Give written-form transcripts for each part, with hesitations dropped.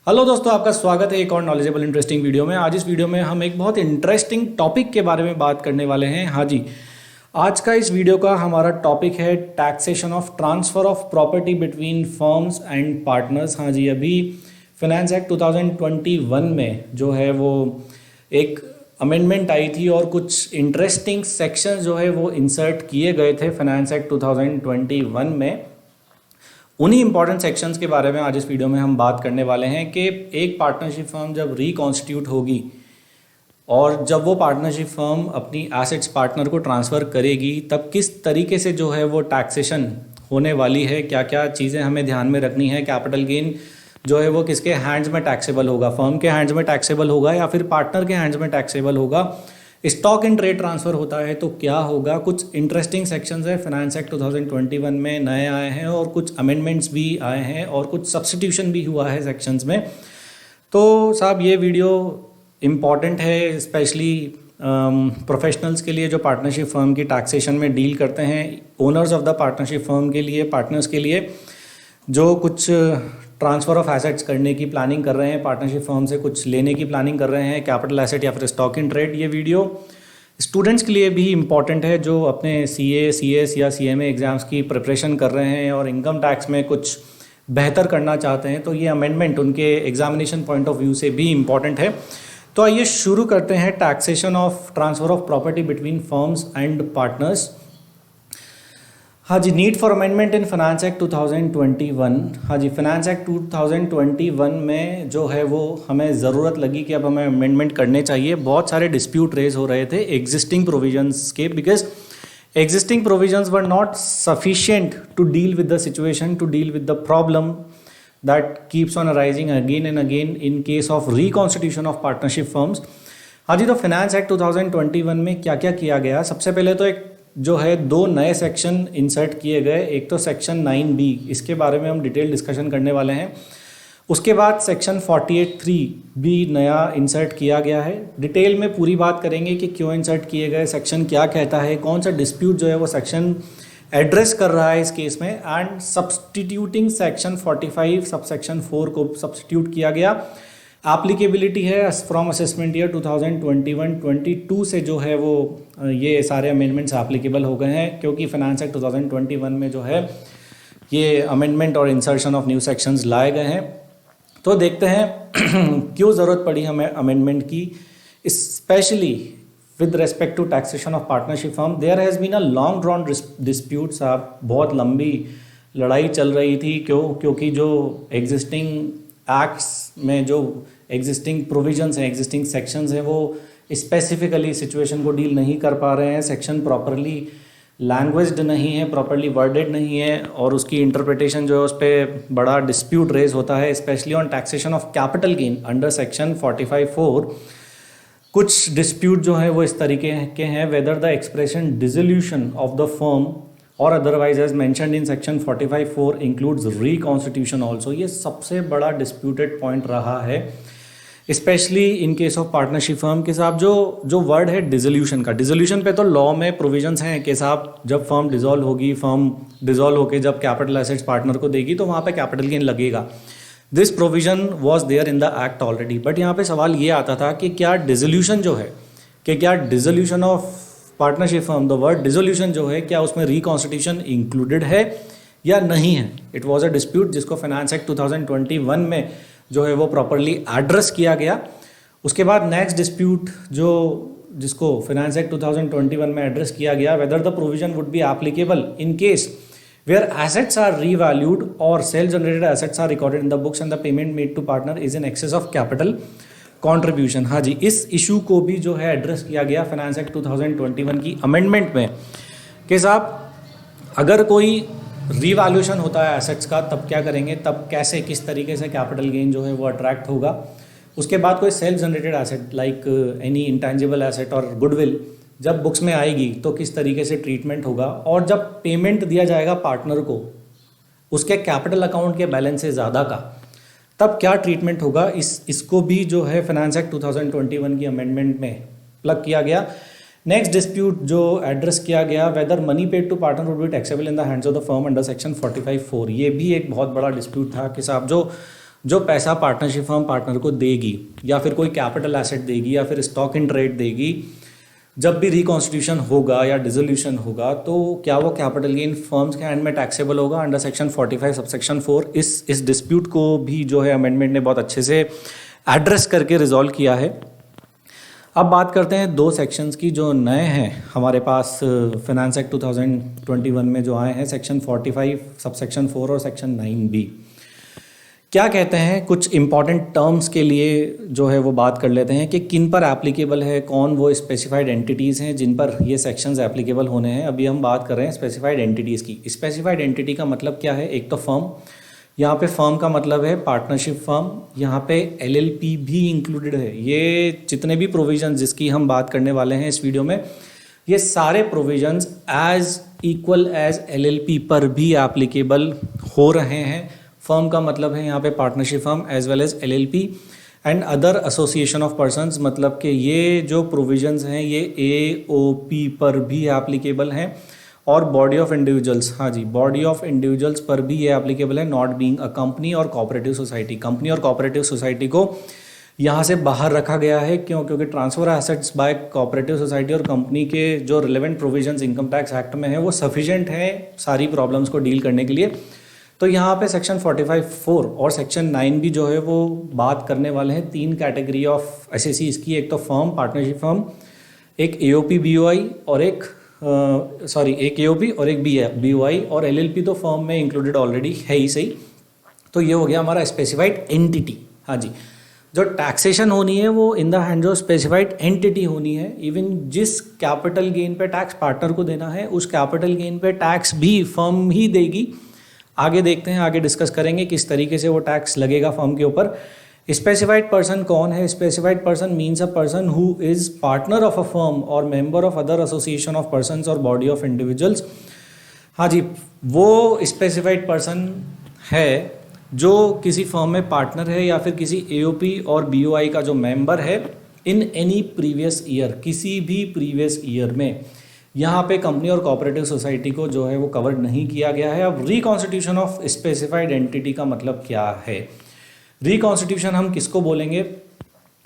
Hello दोस्तों, आपका स्वागत है एक और नॉलेजेबल इंटरेस्टिंग वीडियो में। आज इस वीडियो में हम एक बहुत इंटरेस्टिंग टॉपिक के बारे में बात करने वाले हैं। हाँ जी, आज का इस वीडियो का हमारा टॉपिक है taxation of transfer of property between firms and partners. हाँ जी, अभी फाइनेंस एक्ट 2021 में जो है वो एक अमेंडमेंट आई थी और कुछ इंटरेस्टिंग सेक्शंस जो है वो इंसर्ट किए गए थे फाइनेंस एक्ट 2021 में। उन्हीं इंपॉर्टेंट सेक्शंस के बारे में आज इस वीडियो में हम बात करने वाले हैं कि एक पार्टनरशिप फर्म जब रिकॉन्स्टिट्यूट होगी और जब वो पार्टनरशिप फर्म अपनी एसेट्स पार्टनर को ट्रांसफ़र करेगी तब किस तरीके से जो है वो टैक्सेशन होने वाली है, क्या क्या चीज़ें हमें ध्यान में रखनी है। कैपिटल गेन जो है वो किसके हैंड्स में टैक्सेबल होगा, फर्म के हैंड्स में टैक्सेबल होगा या फिर पार्टनर के हैंड्स में टैक्सेबल होगा। स्टॉक एंड ट्रेड ट्रांसफ़र होता है तो क्या होगा। कुछ इंटरेस्टिंग सेक्शंस है फाइनेंस एक्ट 2021 में नए आए हैं और कुछ अमेंडमेंट्स भी आए हैं और कुछ सब्स्टिट्यूशन भी हुआ है सेक्शंस में। तो साहब ये वीडियो इम्पॉर्टेंट है स्पेशली प्रोफेशनल्स के लिए जो पार्टनरशिप फर्म की टैक्सेशन में डील करते हैं, owners of the partnership firm के लिए, पार्टनर्स के लिए जो कुछ ट्रांसफ़र ऑफ एसेट्स करने की प्लानिंग कर रहे हैं, पार्टनरशिप फर्म से कुछ लेने की प्लानिंग कर रहे हैं, कैपिटल एसेट या फिर स्टॉक इन ट्रेड। ये वीडियो स्टूडेंट्स के लिए भी इम्पॉर्टेंट है जो अपने CA, CS या CMA एग्ज़ाम्स की प्रिपरेशन कर रहे हैं और इनकम टैक्स में कुछ बेहतर करना चाहते हैं। तो ये अमेंडमेंट उनके एग्जामिनेशन पॉइंट ऑफ व्यू से भी इम्पॉर्टेंट है। तो आइए शुरू करते हैं taxation of transfer of property between firms and partners. हाँ जी, need for amendment in finance act 2021। हाँ जी, फाइनेंस एक्ट 2021 में जो है वो हमें ज़रूरत लगी कि अब हमें अमेंडमेंट करने चाहिए। बहुत सारे डिस्प्यूट रेज हो रहे थे एग्जिस्टिंग प्रोविजंस के, because existing provisions were not sufficient to deal with the situation, to deal with the problem that keeps on arising again and again in case of reconstitution of partnership firms. हाँ जी, तो finance act 2021 में क्या क्या किया गया। सबसे पहले तो एक जो है दो नए सेक्शन इंसर्ट किए गए। एक तो सेक्शन 9B, इसके बारे में हम डिटेल डिस्कशन करने वाले हैं। उसके बाद सेक्शन 48(3) भी नया इंसर्ट किया गया है। डिटेल में पूरी बात करेंगे कि क्यों इंसर्ट किए गए, सेक्शन क्या कहता है, कौन सा डिस्प्यूट जो है वो सेक्शन एड्रेस कर रहा है इस केस में, एंड सब्सटीट्यूटिंग सेक्शन 45 सबसेक्शन 4 को सब्सटीट्यूट किया गया। एप्लीकेबिलिटी है फ्रॉम असेसमेंट ईयर 2021-22 से जो है वो ये सारे अमेंडमेंट्स एप्लीकेबल हो गए हैं, क्योंकि फाइनेंस एक्ट 2021 में जो है ये अमेंडमेंट और इंसर्शन ऑफ न्यू सेक्शंस लाए गए हैं। तो देखते हैं क्यों ज़रूरत पड़ी हमें अमेंडमेंट की, specially with respect to taxation of partnership firm. There has been a long drawn dispute. साहब बहुत लंबी लड़ाई चल रही थी, क्योंकि जो एग्जिस्टिंग एक्ट्स में जो एग्जिस्टिंग प्रोविजंस हैं, एग्जिस्टिंग सेक्शंस हैं, वो स्पेसिफिकली सिचुएशन को डील नहीं कर पा रहे हैं। सेक्शन प्रॉपरली लैंग्वेज्ड नहीं है, प्रॉपरली वर्डेड नहीं है और उसकी इंटरप्रिटेशन जो है उस पर बड़ा डिस्प्यूट रेज होता है, specially on taxation of capital gain under section 45(4). कुछ डिस्प्यूट जो है वो इस तरीके के हैं, whether the expression dissolution of the firm और otherwise as mentioned in section 45(4) includes reconstitution also. ये सबसे बड़ा डिस्प्यूटेड पॉइंट रहा है, specially in case of partnership firm के साथ। जो वर्ड है डिसोल्यूशन का, डिसोल्यूशन पे तो लॉ में प्रोविजंस हैं कि साहब जब फर्म डिसॉल्व होगी, फर्म डिसॉल्व होकर जब कैपिटल एसेट्स पार्टनर को देगी तो वहाँ पे कैपिटल गेन लगेगा। This provision was there in the act already. But यहाँ पे सवाल ये आता था कि क्या डिसोल्यूशन जो है, कि क्या dissolution of partnership firm, the word dissolution जो है, क्या उसमें रिकॉन्स्टिट्यूशन इंक्लूडेड है या नहीं है। इट वाज अ डिस्प्यूट जिसको फाइनेंस एक्ट 2021 में जो है वो प्रॉपरली एड्रेस किया गया। उसके बाद नेक्स्ट डिस्प्यूट जिसको फाइनेंस एक्ट 2021 में एड्रेस किया गया, whether the provision would be applicable in case where assets are revalued और self generated assets are recorded in the books and the payment made to partner is in excess of capital contribution. हाँ जी, इस issue को भी जो है address किया गया फाइनेंस एक्ट 2021 की अमेंडमेंट में कि साहब अगर कोई रीवैल्यूएशन होता है एसेट्स का तब क्या करेंगे, तब कैसे किस तरीके से कैपिटल गेन जो है वो अट्रैक्ट होगा। उसके बाद कोई self generated asset like any intangible asset और गुडविल जब बुक्स में आएगी तो किस तरीके से ट्रीटमेंट होगा, और जब पेमेंट दिया जाएगा पार्टनर को उसके कैपिटल अकाउंट के बैलेंस से ज़्यादा का, तब क्या ट्रीटमेंट होगा। इसको भी जो है फाइनेंस एक्ट 2021 की अमेंडमेंट में प्लग किया गया। नेक्स्ट डिस्प्यूट जो एड्रेस किया गया, whether money paid to partner would be taxable in the hands of the firm under section 45(4). ये भी एक बहुत बड़ा डिस्प्यूट था कि साहब जो जो पैसा पार्टनरशिप फर्म पार्टनर को देगी या फिर कोई कैपिटल एसेट देगी या फिर स्टॉक इन ट्रेड देगी, जब भी रिकॉन्स्टिट्यूशन होगा या डिसोल्यूशन होगा, तो क्या वो कैपिटल गेन फर्म्स के हैंड में टैक्सेबल होगा अंडर सेक्शन 45 सबसेक्शन 4। इस डिस्प्यूट को भी जो है अमेंडमेंट ने बहुत अच्छे से एड्रेस करके रिजॉल्व किया है। अब बात करते हैं दो सेक्शंस की जो नए हैं हमारे पास फाइनेंस एक्ट 2021 में जो आए हैं, सेक्शन 45 सबसेक्शन 4 और सेक्शन 9B। क्या कहते हैं, कुछ इंपॉर्टेंट टर्म्स के लिए जो है वो बात कर लेते हैं कि किन पर एप्लीकेबल है, कौन वो स्पेसिफाइड एंटिटीज़ हैं जिन पर ये सेक्शंस एप्लीकेबल होने हैं। अभी हम बात कर रहे हैं स्पेसिफाइड एंटिटीज़ की। स्पेसिफाइड एंटिटी का मतलब क्या है, एक तो फर्म, यहाँ पे फर्म का मतलब है पार्टनरशिप फर्म, यहाँ पे LLP भी इंक्लूडेड है। ये जितने भी प्रोविजंस जिसकी हम बात करने वाले हैं इस वीडियो में, ये सारे provisions as equal as LLP पर भी एप्लीकेबल हो रहे हैं। फर्म का मतलब है यहाँ पे partnership firm as well as LLP and other association of persons, मतलब कि ये जो प्रोविजंस हैं ये AOP पर भी एप्लीकेबल हैं और बॉडी ऑफ इंडिविजुअल्स, हाँ जी, बॉडी ऑफ इंडिविजुअल्स पर भी ये एप्लीकेबल है, नॉट बीइंग अ कंपनी और कोऑपरेटिव सोसाइटी। कंपनी और कोऑपरेटिव सोसाइटी को यहाँ से बाहर रखा गया है, क्यों? क्योंकि transfer assets bye cooperative society और कंपनी के जो relevant provisions income tax act में है वो सफिशिएंट है सारी प्रॉब्लम्स को डील करने के लिए। तो यहाँ पे सेक्शन 45(4) और सेक्शन 9 भी जो है वो बात करने वाले हैं तीन कैटेगरी ऑफ एसएसीज की। एक तो फर्म, पार्टनरशिप फर्म, एक AOP BOI और एक AOP और एक BOI, और LLP तो फर्म में इंक्लूडेड ऑलरेडी है ही सही। तो ये हो गया हमारा स्पेसिफाइड एंटिटी। हाँ जी, जो टैक्सेशन होनी है वो in the hand of specified entity होनी है। इवन जिस कैपिटल गेन पे टैक्स पार्टनर को देना है उस कैपिटल गेन पे टैक्स भी फर्म ही देगी। आगे देखते हैं, आगे डिस्कस करेंगे किस तरीके से वो टैक्स लगेगा फर्म के ऊपर। स्पेसिफाइड पर्सन कौन है? Specified person means a person who is partner of a firm और member of other association of persons और बॉडी ऑफ इंडिविजुअल्स। हाँ जी, वो स्पेसिफाइड पर्सन है जो किसी फर्म में पार्टनर है या फिर किसी AOP और BOI का जो मेंबर है इन एनी प्रीवियस ईयर, किसी भी प्रीवियस ईयर में। यहाँ पे कंपनी और कोऑपरेटिव सोसाइटी को जो है वो कवर नहीं किया गया है। अब रिकॉन्स्टिट्यूशन ऑफ स्पेसिफाइड एंटिटी का मतलब क्या है? रिकॉन्स्टिट्यूशन हम किसको बोलेंगे?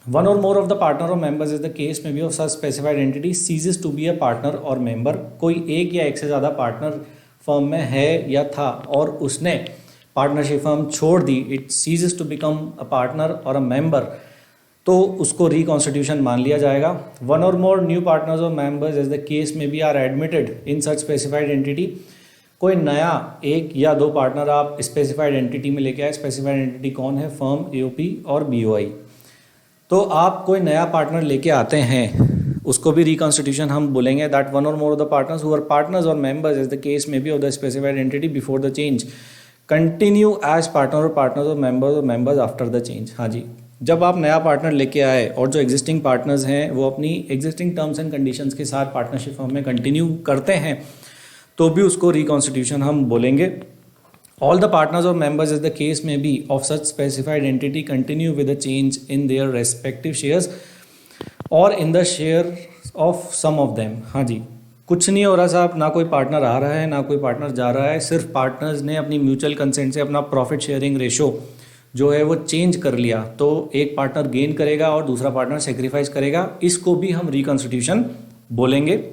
One or more of the partner or members is the case में be of such specified entity ceases to be a partner or member. कोई एक या एक से ज़्यादा पार्टनर फर्म में है या था और उसने पार्टनरशिप फर्म छोड़ दी, it ceases to become a partner और अ मेंबर, तो उसको रिकॉन्स्टिट्यूशन मान लिया जाएगा। One or more new partners और मेंबर्स एज द केस में be are admitted in such specified entity. कोई नया एक या दो पार्टनर आप स्पेसिफाइड एंटिटी में लेके आए। स्पेसिफाइड एंटिटी कौन है? फर्म, AOP और BOI। तो आप कोई नया पार्टनर लेके आते हैं, उसको भी रिकॉन्स्टिट्यूशन हम बोलेंगे। That one or more of the partners who are partners और मेंबर्स एज द केस में be of the specified entity before the change continue as partner or partners और मेंबर्स आफ्टर द चेंज। हाँ जी, जब आप नया partner लेके आए और जो एग्जिस्टिंग पार्टनर्स हैं वो अपनी एग्जिस्टिंग टर्म्स एंड कंडीशंस के साथ पार्टनरशिप फर्म में कंटिन्यू करते हैं तो भी उसको रिकॉन्स्टिट्यूशन हम बोलेंगे। ऑल द पार्टनर्स और मेंबर्स इज द केस में be of such specified entity continue with the change in their respective shares और in the share of some of them. हाँ जी, कुछ नहीं हो रहा साहब, ना कोई पार्टनर आ रहा है ना कोई पार्टनर जा रहा है, सिर्फ पार्टनर्स ने अपनी म्यूचुअल कंसेंट से अपना प्रॉफिट शेयरिंग रेशो जो है वो चेंज कर लिया, तो एक पार्टनर गेन करेगा और दूसरा पार्टनर सेक्रीफाइस करेगा। इसको भी हम रिकॉन्स्टिट्यूशन बोलेंगे।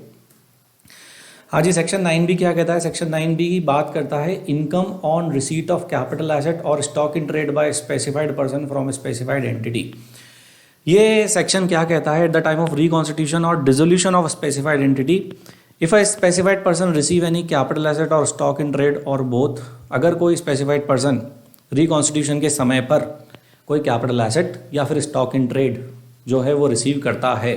हाँ जी, सेक्शन 9B क्या कहता है? सेक्शन 9B की बात करता है income on receipt of capital asset और stock in trade by specified person from specified entity. ये सेक्शन क्या कहता है? At the time of reconstitution और dissolution of specified entity, if a specified person receive any capital asset और stock in trade और both, अगर कोई specified person reconstitution के समय पर कोई कैपिटल एसेट या फिर स्टॉक इन ट्रेड जो है वो रिसीव करता है,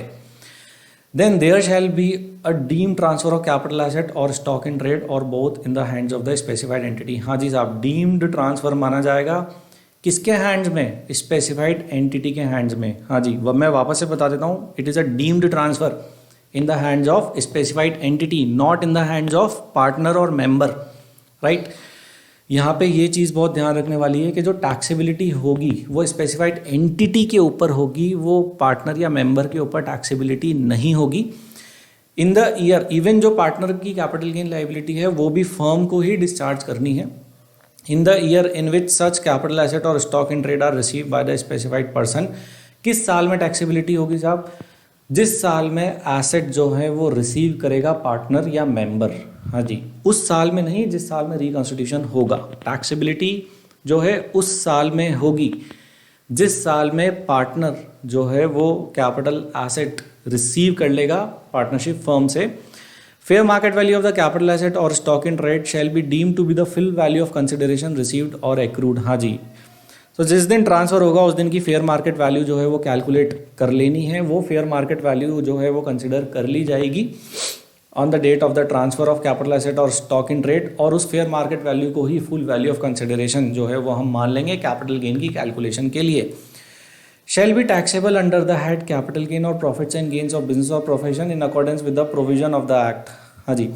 then there shall be a deemed transfer of capital asset और स्टॉक इन ट्रेड और both in the hands of the specified entity. हाँ जी साहब, डीम्ड ट्रांसफर माना जाएगा किसके हैंड्स में? स्पेसिफाइड एंटिटी के हैंड्स में। हाँ जी, वह मैं वापस से बता देता हूँ, it is a deemed transfer in the hands of specified entity, not in the hands of partner or member, right. यहाँ पे ये चीज़ बहुत ध्यान रखने वाली है कि जो टैक्सेबिलिटी होगी वो स्पेसिफाइड एंटिटी के ऊपर होगी, वो पार्टनर या मेंबर के ऊपर टैक्सेबिलिटी नहीं होगी। इन द ईयर, इवन जो पार्टनर की कैपिटल गेन लायबिलिटी है वो भी फर्म को ही डिस्चार्ज करनी है। In the year in which such capital asset और stock in trade are receive by the specified person. किस साल में टैक्सेबिलिटी होगी साहब? जिस साल में एसेट जो है वो रिसीव करेगा पार्टनर या मेंबर। हाँ जी, उस साल में नहीं जिस साल में रिकॉन्स्टिट्यूशन होगा। टैक्सेबिलिटी जो है उस साल में होगी जिस साल में पार्टनर जो है वो कैपिटल एसेट रिसीव कर लेगा पार्टनरशिप फर्म से। Fair market value of the capital asset और stock in trade shall be deemed to be the full value of consideration received और एक्रूड। हाँ जी, तो जिस दिन ट्रांसफ़र होगा उस दिन की फेयर मार्केट वैल्यू जो है वो कैलकुलेट कर लेनी है। वो फेयर मार्केट वैल्यू जो है वो कंसिडर कर ली जाएगी on the date of the transfer of capital asset और स्टॉक इन ट्रेड, और उस फेयर मार्केट वैल्यू को ही फुल वैल्यू ऑफ कंसिडरेशन जो है वो हम मान लेंगे कैपिटल गेन की कैलकुलेशन के लिए। Shall be taxable under the head capital gain और profits and gains of business और profession in accordance with the provision of the act. हाँ जी,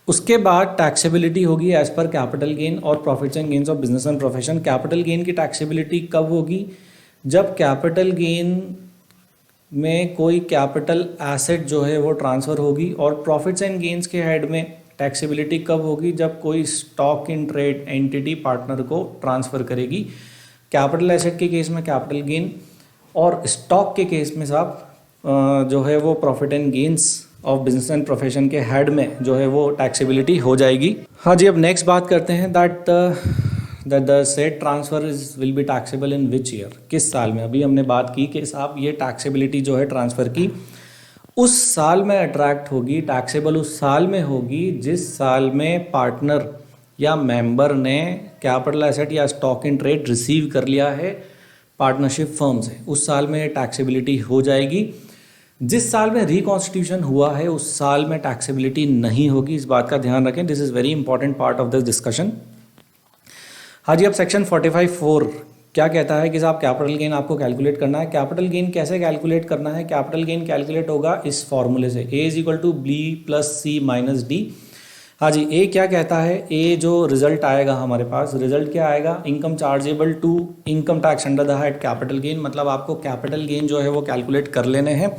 उसके बाद टैक्सेबिलिटी होगी एज पर कैपिटल गेन और profits and gains of business and profession. Capital gain की taxability कब होगी? जब कैपिटल गेन में कोई कैपिटल एसेट जो है वो ट्रांसफ़र होगी। और प्रॉफिट्स एंड गेन्स के हेड में टैक्सेबिलिटी कब होगी? जब कोई stock in trade entity partner को ट्रांसफ़र करेगी। कैपिटल एसेट के केस में कैपिटल गेन और स्टॉक के केस में साहब जो है वो profit and gains of business and profession के हेड में जो है वो टैक्सेबिलिटी हो जाएगी। हाँ जी, अब नेक्स्ट बात करते हैं that the said transfer will be taxable in which year, किस साल में। अभी हमने बात की कि साहब ये टैक्सेबिलिटी जो है ट्रांसफ़र की उस साल में अट्रैक्ट होगी, टैक्सेबल उस साल में होगी जिस साल में पार्टनर या मेंबर ने कैपिटल एसेट या स्टॉक इन ट्रेड रिसीव कर लिया है पार्टनरशिप फर्म से। उस साल में टैक्सेबिलिटी हो जाएगी। जिस साल में रिकॉन्स्टिट्यूशन हुआ है उस साल में टैक्सेबिलिटी नहीं होगी, इस बात का ध्यान रखें। This is very important part of this discussion. हाँ जी, अब सेक्शन 45(4) क्या कहता है कि साहब कैपिटल गेन आपको कैलकुलेट करना है। कैपिटल गेन कैसे कैलकुलेट करना है? कैपिटल गेन कैलकुलेट होगा इस फॉर्मूले से, A is equal to B plus C minus D. हाँ जी, ए क्या कहता है? ए जो रिजल्ट आएगा हमारे पास, रिजल्ट क्या आएगा? Income chargeable to income tax under the head capital gain. मतलब आपको कैपिटल गेन जो है वो कैलकुलेट कर लेने हैं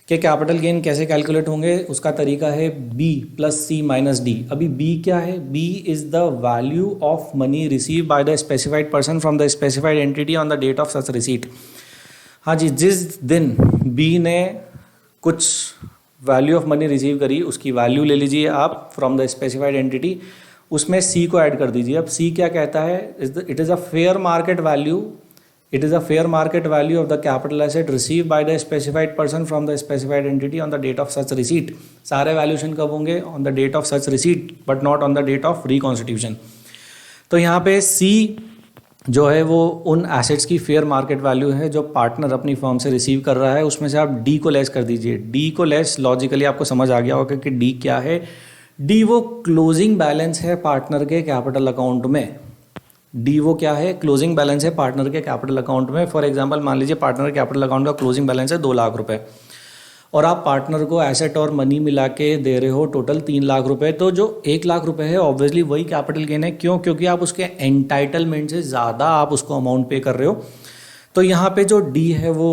कि कैपिटल गेन कैसे कैलकुलेट होंगे। उसका तरीका है B plus C minus D. अभी बी क्या है? B is the value of money receive by the specified person from the specified entity on the date of such receipt. हाँ जी, जिस दिन बी ने कुछ वैल्यू ऑफ मनी रिसीव करी उसकी वैल्यू ले लीजिए आप फ्रॉम द स्पेसिफाइड एंटिटी, उसमें सी को ऐड कर दीजिए। अब सी क्या कहता है? It is a fair market value, it is a fair market value of the capital asset receive by the specified person from the specified entity on the date of such receipt. सारे valuation कब होंगे? On the date of such receipt but not on the date of reconstitution. तो यहाँ पे सी जो है वो उन एसेट्स की फेयर मार्केट वैल्यू है जो पार्टनर अपनी फर्म से रिसीव कर रहा है। उसमें से आप डी को लेस कर दीजिए। डी को लेस लॉजिकली आपको समझ आ गया होगा कि डी क्या है। डी वो क्लोजिंग बैलेंस है पार्टनर के कैपिटल अकाउंट में। डी वो क्या है? क्लोजिंग बैलेंस है पार्टनर के कैपिटल अकाउंट में। फॉर एग्जांपल मान लीजिए पार्टनर कैपिटल अकाउंट का क्लोजिंग बैलेंस है 2 लाख रुपए और आप पार्टनर को एसेट और मनी मिला के दे रहे हो टोटल 3 लाख रुपए। तो जो 1 लाख रुपए है ऑब्वियसली वही कैपिटल गेन है। क्यों? क्योंकि आप उसके एंटाइटलमेंट से ज़्यादा आप उसको अमाउंट पे कर रहे हो। तो यहाँ पे जो डी है वो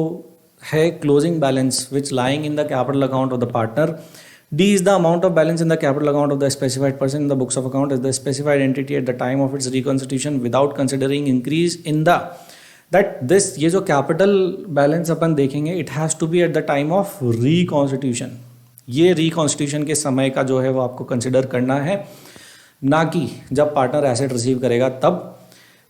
है closing balance which lying in the capital account of the partner. D is the amount of balance in the capital account of the specified person in the books of account as the specified entity at the time of its reconstitution without considering increase in the that this ये जो capital balance अपन देखेंगे it has to be at the time of reconstitution। ये reconstitution के समय का जो है वो आपको consider करना है, ना कि जब पार्टनर एसेट रिसीव करेगा तब।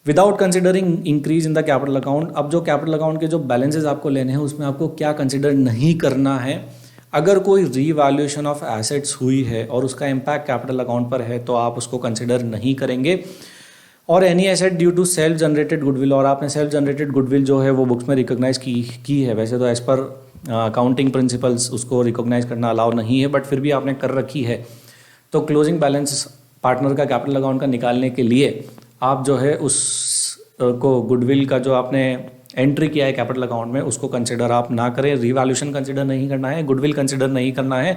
Without considering increase in the capital account. अब जो कैपिटल अकाउंट के जो बैलेंसेज आपको लेने हैं उसमें आपको क्या कंसिडर नहीं करना है? अगर कोई रीवैल्यूएशन ऑफ एसेट्स हुई है और उसका इम्पैक्ट कैपिटल अकाउंट पर है तो आप उसको कंसिडर नहीं करेंगे। और any asset due to self generated goodwill, और आपने सेल्फ जनरेटेड गुडविल जो है वो बुक्स में रिकॉग्नाइज की है। वैसे तो एज पर अकाउंटिंग प्रिंसिपल्स उसको रिकॉग्नाइज करना अलाउ नहीं है, बट फिर भी आपने कर रखी है। तो क्लोजिंग बैलेंस पार्टनर का कैपिटल अकाउंट का निकालने के लिए आप जो है उस को गुडविल का जो आपने एंट्री किया है कैपिटल अकाउंट में उसको कंसिडर आप ना करें। रिवैल्यूएशन कंसिडर नहीं करना है, गुडविल कंसिडर नहीं करना है,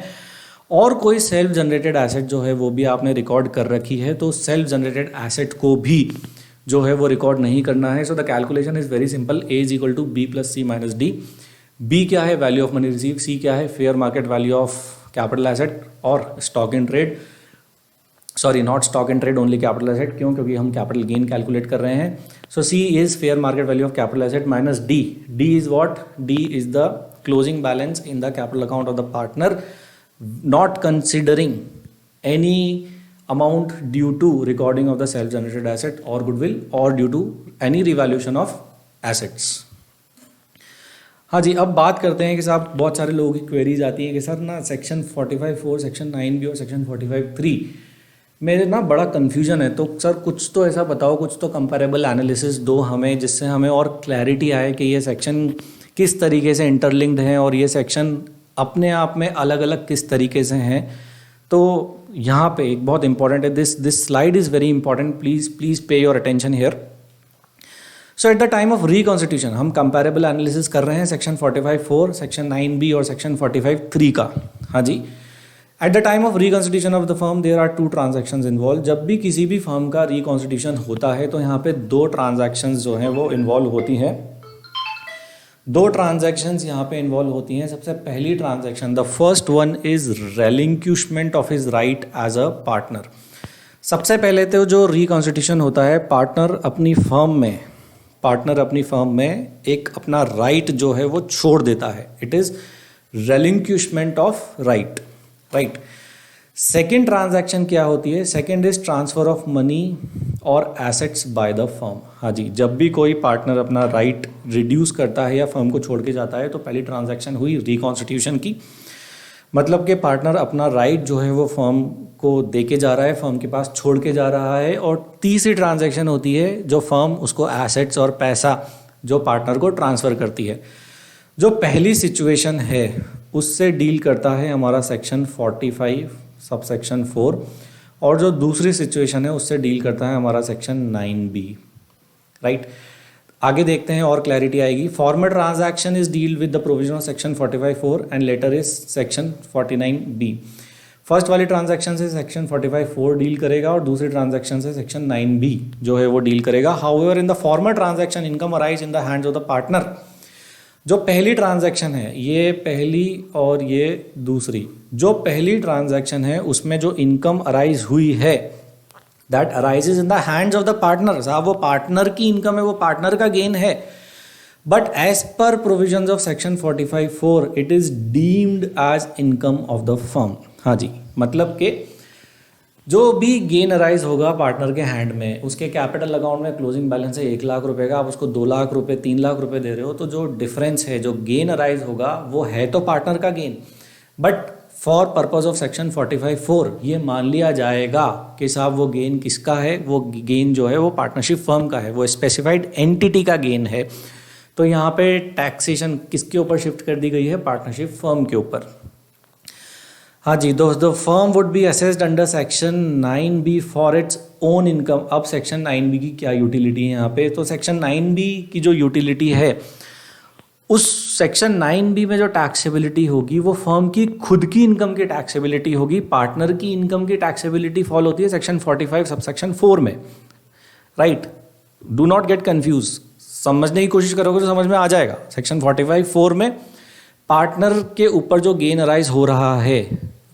और कोई सेल्फ जनरेटेड एसेट जो है वो भी आपने रिकॉर्ड कर रखी है तो सेल्फ जनरेटेड एसेट को भी जो है वो रिकॉर्ड नहीं करना है। So the calculation is very simple. A is equal to B plus C minus D. B क्या है? Value of money receive. C क्या है? Fair market value of capital asset और stock in trade. Sorry not stock and trade, only capital asset. क्यों? क्योंकि हम capital gain calculate कर रहे हैं। So C is fair market value of capital asset minus D. D is what? D is the closing balance in the capital account of the partner, not considering any amount due to recording of the self generated asset or goodwill or due to any revaluation of assets। हाँ जी, अब बात करते हैं कि साहब बहुत सारे लोगों की क्वेरीज आती हैं कि सर ना सेक्शन 45(4), सेक्शन 9(b) और सेक्शन 45(3) मेरे ना बड़ा कन्फ्यूजन है, तो सर कुछ तो ऐसा बताओ, कुछ तो कंपेरेबल एनालिसिस दो हमें, जिससे हमें और क्लैरिटी आए कि ये सेक्शन किस तरीके से इंटरलिंक्ड हैं और ये सेक्शन अपने आप में अलग अलग किस तरीके से हैं। तो यहाँ पे एक बहुत इंपॉर्टेंट है, this slide is very important, please पे your attention here. So eight the time of reconstitution हम कंपैरेबल एनालिसिस कर रहे हैं सेक्शन 45(4), सेक्शन 9(b) और सेक्शन 45(3) का। हाँ जी, at the time of reconstitution of the firm there are 2 transactions involve. जब भी किसी भी फर्म का रिकॉन्स्टिट्यूशन होता है तो यहाँ पे 2 ट्रांजैक्शंस जो हैं वो इन्वॉल्व होती हैं। 2 ट्रांजैक्शंस यहाँ पे इन्वॉल्व होती हैं। सबसे पहली transaction, the first one is relinquishment of his right as a partner. सबसे पहले तो जो रिकॉन्स्टिट्यूशन होता है, पार्टनर अपनी फर्म में एक अपना राइट जो है वो छोड़ देता है। It is relinquishment of right. Second transaction क्या होती है? Second is transfer of money और एसेट्स बाय द फर्म। हाँ जी, जब भी कोई पार्टनर अपना राइट रिड्यूस करता है या फर्म को छोड़ के जाता है तो पहली ट्रांजैक्शन हुई रिकॉन्स्टिट्यूशन की, मतलब कि पार्टनर अपना राइट जो है वो फर्म को दे के जा रहा है, फर्म के पास छोड़ के जा रहा है। और तीसरी ट्रांजैक्शन होती है जो फर्म उसको एसेट्स और पैसा जो पार्टनर को ट्रांसफ़र करती है। जो पहली सिचुएशन है उससे डील करता है हमारा सेक्शन 45 सबसेक्शन 4, और जो दूसरी सिचुएशन है उससे डील करता है हमारा सेक्शन 9(b), राइट। आगे देखते हैं और क्लैरिटी आएगी। Formal transaction is deal with the provision of section 45(4) and later is section 49(b). First वाली ट्रांजैक्शन से सेक्शन 45(4) डील करेगा और दूसरी ट्रांजैक्शन से सेक्शन 9(b) जो है वो डील करेगा। However in the formal transaction income arise in the hands of the partner. जो पहली ट्रांजैक्शन है, ये पहली और ये दूसरी, जो पहली ट्रांजैक्शन है उसमें जो इनकम अराइज हुई है that arises in the hands of the partner. साहब वो पार्टनर की इनकम है, वो पार्टनर का गेन है, but as per provisions of section 45(4) it is deemed as income of the firm. हाँ जी, मतलब कि जो भी गेन अराइज होगा पार्टनर के हैंड में, उसके कैपिटल अकाउंट में क्लोजिंग बैलेंस है 1 लाख रुपए का, आप उसको 2 लाख रुपए 3 लाख रुपए दे रहे हो, तो जो डिफरेंस है, जो गेन अराइज होगा वो है तो पार्टनर का gain, but for purpose of section 45(4) ये मान लिया जाएगा कि साहब वो गेन किसका है, वो गेन जो है वो पार्टनरशिप फर्म का है, वो स्पेसिफाइड एंटिटी का गेन है। तो यहाँ पे टैक्सेशन किसके ऊपर शिफ्ट कर दी गई है? पार्टनरशिप फर्म के ऊपर। हाँ जी, the firm would be assessed under section 9(b) for its own income. अब सेक्शन 9(b) की क्या यूटिलिटी है यहाँ पे? तो सेक्शन 9(b) की जो यूटिलिटी है, उस सेक्शन 9(b) में जो टैक्सेबिलिटी होगी वो फर्म की खुद की इनकम की टैक्सेबिलिटी होगी। पार्टनर की इनकम की टैक्सेबिलिटी फॉल होती है सेक्शन 45 सबसेक्शन 4 में, right. Do not get confuse, समझने की कोशिश करोगे तो समझ में आ जाएगा। सेक्शन 45(4) में पार्टनर के ऊपर जो गेन अराइज हो रहा है,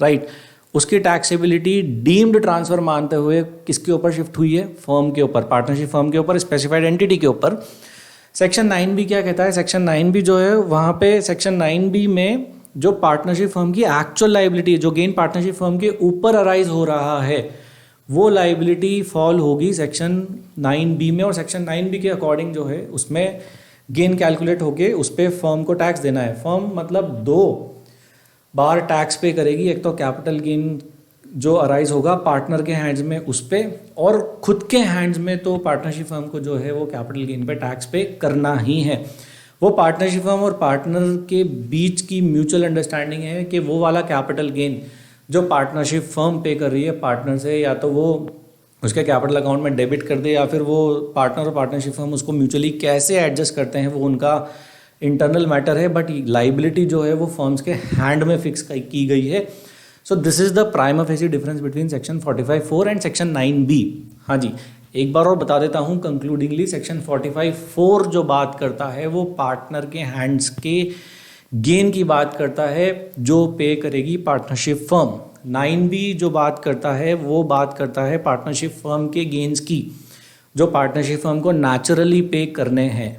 राइट, उसकी टैक्सेबिलिटी डीम्ड ट्रांसफर मानते हुए किसके ऊपर शिफ्ट हुई है? फर्म के ऊपर, पार्टनरशिप फर्म के ऊपर, स्पेसिफाइड एंटिटी के ऊपर। सेक्शन 9(b) क्या कहता है? सेक्शन 9(b) जो है वहाँ पे सेक्शन 9(b) में जो पार्टनरशिप फर्म की एक्चुअल लाइबिलिटी, जो गेन पार्टनरशिप फर्म के ऊपर अराइज हो रहा है, वो लाइबिलिटी फॉल होगी सेक्शन 9(b) में। और सेक्शन 9(b) के अकॉर्डिंग जो है उसमें गेन कैलकुलेट होके उस पर फर्म को टैक्स देना है। फर्म मतलब 2 बार टैक्स पे करेगी, एक तो कैपिटल गेन जो अराइज होगा पार्टनर के हैंड्स में उस पर, और खुद के हैंड्स में तो पार्टनरशिप फर्म को जो है वो कैपिटल गेन पे टैक्स पे करना ही है। वो पार्टनरशिप फर्म और पार्टनर के बीच की म्यूचुअल अंडरस्टैंडिंग है कि वो वाला कैपिटल गेन जो पार्टनरशिप फर्म पे कर रही है पार्टनर से, या तो वो उसके कैपिटल अकाउंट में डेबिट कर दे, या फिर वो पार्टनर और पार्टनरशिप फर्म उसको म्यूचुअली कैसे एडजस्ट करते हैं वो उनका इंटरनल मैटर है, बट लाइबिलिटी जो है वो फर्म्स के हैंड में फिक्स की गई है। So this is the prima facie difference between section 45(4) and section 9(b). हाँ जी, एक बार और बता देता हूँ कंक्लूडिंगली, सेक्शन 45(4) जो बात करता है वो पार्टनर के हैंड्स के गेन की बात करता है जो पे करेगी पार्टनरशिप फर्म, 9B जो बात करता है वो बात करता है पार्टनरशिप फर्म के गेन्स की, जो पार्टनरशिप फर्म को नेचुरली पे करने हैं।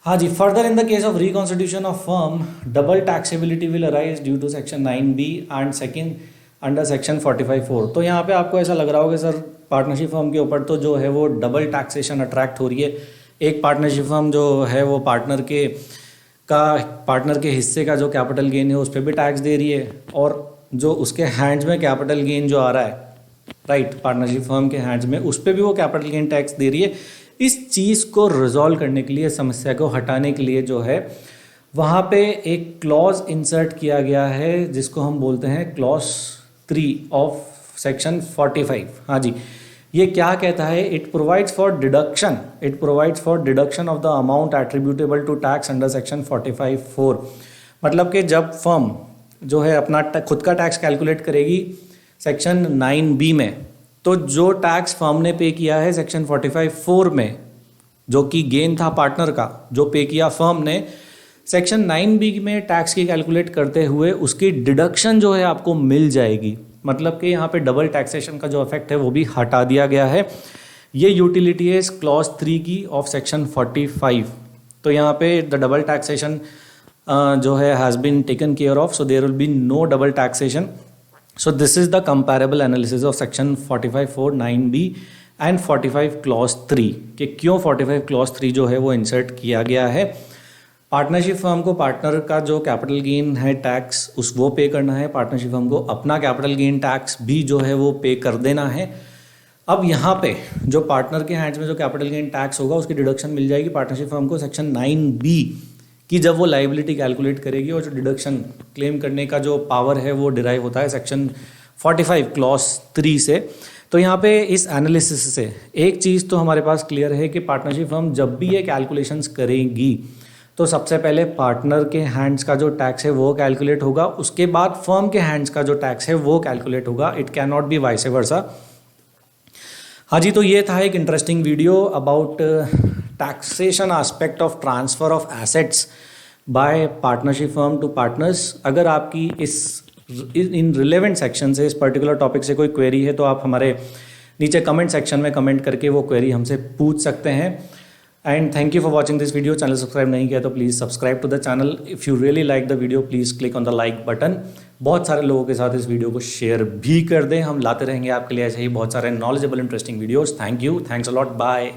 हाँ जी, further in the case of reconstitution of firm double taxability will arise due to section 9B and second under section 45(4). तो यहाँ पे आपको ऐसा लग रहा होगा सर पार्टनरशिप फर्म के ऊपर तो जो है वो डबल टैक्सेशन अट्रैक्ट हो रही है। एक पार्टनरशिप फर्म जो है वो पार्टनर के हिस्से का जो कैपिटल गेन है उस पर भी टैक्स दे रही है, और जो उसके हैंड्स में कैपिटल गेन जो आ रहा है, राइट, पार्टनरशिप फर्म के हैंड्स में उस पर भी वो कैपिटल गेन टैक्स दे रही है। इस चीज़ को रिजॉल्व करने के लिए, समस्या को हटाने के लिए जो है वहाँ पे एक क्लॉज इंसर्ट किया गया है जिसको हम बोलते हैं क्लॉज 3 ऑफ सेक्शन 45। हाँ जी, ये क्या कहता है? It provides for deduction of the amount attributable to tax under section 45(4). मतलब कि जब फर्म जो है अपना खुद का टैक्स कैलकुलेट करेगी सेक्शन 9B में, तो जो टैक्स फर्म ने पे किया है सेक्शन 45(4) में, जो कि गेन था पार्टनर का जो पे किया फर्म ने, सेक्शन 9B में टैक्स की कैलकुलेट करते हुए उसकी डिडक्शन जो है आपको मिल जाएगी। मतलब कि यहाँ पे डबल टैक्सेशन का जो इफेक्ट है वो भी हटा दिया गया है। ये यूटिलिटी है इस क्लॉज 3 की ऑफ सेक्शन 45। तो यहाँ पे द डबल टैक्सेशन जो है has been taken care of, so there will be no double taxation. So this is the comparable analysis of section 45(4) 9B and 45 clause 3 कि क्यों 45 clause 3 जो है वो इंसर्ट किया गया है। पार्टनरशिप फर्म को पार्टनर का जो कैपिटल गेन है टैक्स वो पे करना है, पार्टनरशिप फर्म को अपना कैपिटल गेन टैक्स भी जो है वो पे कर देना है। अब यहाँ पे जो पार्टनर के हैंड्स में जो कैपिटल गेन टैक्स होगा उसकी डिडक्शन मिल जाएगी पार्टनरशिप फर्म को सेक्शन 9B कि जब वो लाइबिलिटी कैलकुलेट करेगी, और जो डिडक्शन क्लेम करने का जो पावर है वो डिराइव होता है सेक्शन 45 क्लॉज 3 से। तो यहाँ पे इस एनालिसिस से एक चीज़ तो हमारे पास क्लियर है कि पार्टनरशिप फर्म जब भी ये कैलकुलेशंस करेगी तो सबसे पहले पार्टनर के हैंड्स का जो टैक्स है वो कैलकुलेट होगा, उसके बाद फर्म के हैंड्स का जो टैक्स है वो कैलकुलेट होगा। It can not be vice versa. हाँ जी, तो ये था एक interesting video about taxation aspect of transfer of assets by partnership firm to partners. अगर आपकी इन रिलेवेंट सेक्शन से, इस पर्टिकुलर टॉपिक से कोई क्वेरी है तो आप हमारे नीचे कमेंट सेक्शन में कमेंट करके वो क्वेरी हमसे पूछ सकते हैं। And thank you for watching this video. Channel subscribe नहीं किया तो please subscribe to the channel. If you really like the video please click on the like button. बहुत सारे लोगों के साथ इस वीडियो को शेयर भी कर दें। हम लाते रहेंगे आपके लिए ऐसे ही बहुत सारे knowledgeable interesting videos. Thank you, thanks a lot, bye.